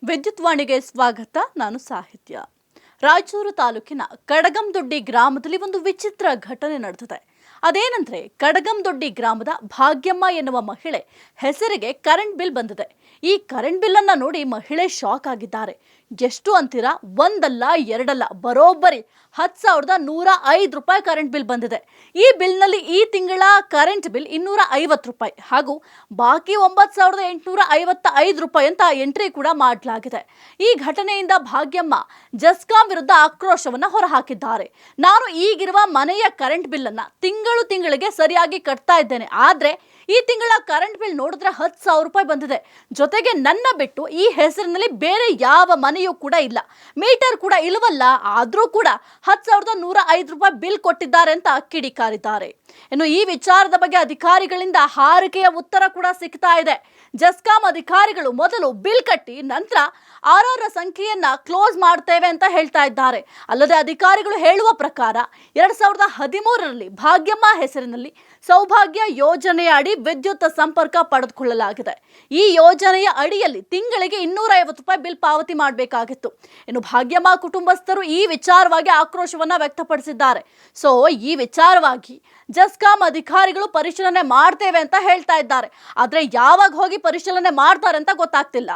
ವಿದ್ಯುತ್ ವಾಣಿಗೆ ಸ್ವಾಗತ. ನಾನು ಸಾಹಿತ್ಯ. ರಾಯಚೂರು ತಾಲೂಕಿನ ಕಡಗಂದೊಡ್ಡಿ ಗ್ರಾಮದಲ್ಲಿ ಒಂದು ವಿಚಿತ್ರ ಘಟನೆ ನಡೆದಿದೆ. ಅದೇನೆಂದ್ರೆ, ಕಡಗಂದೊಡ್ಡಿ ಗ್ರಾಮದ ಭಾಗ್ಯಮ್ಮ ಎನ್ನುವ ಮಹಿಳೆ ಹೆಸರಿಗೆ ಕರೆಂಟ್ ಬಿಲ್ ಬಂದಿದೆ. ಈ ಕರೆಂಟ್ ಬಿಲ್ ಅನ್ನ ನೋಡಿ ಮಹಿಳೆ ಶಾಕ್ ಆಗಿದ್ದಾರೆ. ಎಷ್ಟು ಅಂತೀರಾ? ಒಂದಲ್ಲ ಎರಡಲ್ಲ, ಬರೋಬ್ಬರಿ 10,105 ರೂಪಾಯಿ ಕರೆಂಟ್ ಬಿಲ್ ಬಂದಿದೆ. ಈ ಬಿಲ್ನಲ್ಲಿ ಈ ತಿಂಗಳ ಕರೆಂಟ್ ಬಿಲ್ 250 ರೂಪಾಯಿ ಹಾಗೂ ಬಾಕಿ 9,855 ರೂಪಾಯಿ ಅಂತ ಎಂಟ್ರಿ ಕೂಡ ಮಾಡಲಾಗಿದೆ. ಈ ಘಟನೆಯಿಂದ ಭಾಗ್ಯಮ್ಮ ಜಸ್ಕಾಂ ವಿರುದ್ಧ ಆಕ್ರೋಶವನ್ನ ಹೊರಹಾಕಿದ್ದಾರೆ. ನಾನು ಈಗಿರುವ ಮನೆಯ ಕರೆಂಟ್ ಬಿಲ್ ಅನ್ನ ತಿಂಗಳಿಗೆ ಸರಿಯಾಗಿ ಕಟ್ತಾ ಇದ್ದೇನೆ, ಆದ್ರೆ ಈ ತಿಂಗಳ ಕರೆಂಟ್ ಬಿಲ್ ನೋಡಿದ್ರೆ 10,000 ರೂಪಾಯಿ ಬಂದಿದೆ. ಜೊತೆಗೆ ನನ್ನ ಬಿಟ್ಟು ಈ ಹೆಸರಿನಲ್ಲಿ ಬೇರೆ ಯಾವ ಮನೆಯೂ ಕೂಡ ಇಲ್ಲ, ಮೀಟರ್ ಕೂಡ ಇಲ್ಲವಲ್ಲ, ಆದ್ರೂ ಕೂಡ 10,105 ರೂಪಾಯಿ ಬಿಲ್ ಕೊಟ್ಟಿದ್ದಾರೆ ಅಂತ ಕಿಡಿಕಾರಿದ್ದಾರೆ. ಇನ್ನು ಈ ವಿಚಾರದ ಬಗ್ಗೆ ಅಧಿಕಾರಿಗಳಿಂದ ಹಾರಿಕೆಯ ಉತ್ತರ ಕೂಡ ಸಿಗ್ತಾ ಇದೆ. ಜಸ್ಕಾಂ ಅಧಿಕಾರಿಗಳು ಮೊದಲು ಬಿಲ್ ಕಟ್ಟಿ ನಂತರ ಆರ್ಆರ್ ಸಂಖ್ಯೆಯನ್ನ ಕ್ಲೋಸ್ ಮಾಡ್ತೇವೆ ಅಂತ ಹೇಳ್ತಾ ಇದ್ದಾರೆ. ಅಲ್ಲದೆ ಅಧಿಕಾರಿಗಳು ಹೇಳುವ ಪ್ರಕಾರ 2013ರಲ್ಲಿ ಭಾಗ್ಯಮ್ಮ ಹೆಸರಿನಲ್ಲಿ ಸೌಭಾಗ್ಯ ಯೋಜನೆಯ ಅಡಿ ವಿದ್ಯುತ್ ಸಂಪರ್ಕ ಪಡೆದುಕೊಳ್ಳಲಾಗಿದೆ. ಈ ಯೋಜನೆಯ ಅಡಿಯಲ್ಲಿ ತಿಂಗಳಿಗೆ 250 ರೂಪಾಯಿ ಬಿಲ್ ಪಾವತಿ ಮಾಡಬೇಕಾಗಿತ್ತು. ಇನ್ನು ಭಾಗ್ಯಮ್ಮ ಕುಟುಂಬಸ್ಥರು ಈ ವಿಚಾರವಾಗಿ ಆಕ್ರೋಶವನ್ನ ವ್ಯಕ್ತಪಡಿಸಿದ್ದಾರೆ. ಈ ವಿಚಾರವಾಗಿ ಜಸ್ಕಾಂ ಅಧಿಕಾರಿಗಳು ಪರಿಶೀಲನೆ ಮಾಡ್ತೇವೆ ಅಂತ ಹೇಳ್ತಾ ಇದ್ದಾರೆ. ಆದ್ರೆ ಯಾವಾಗ ಹೋಗಿ ಪರಿಶೀಲನೆ ಮಾಡ್ತಾರೆ ಅಂತ ಗೊತ್ತಾಗ್ತಿಲ್ಲ.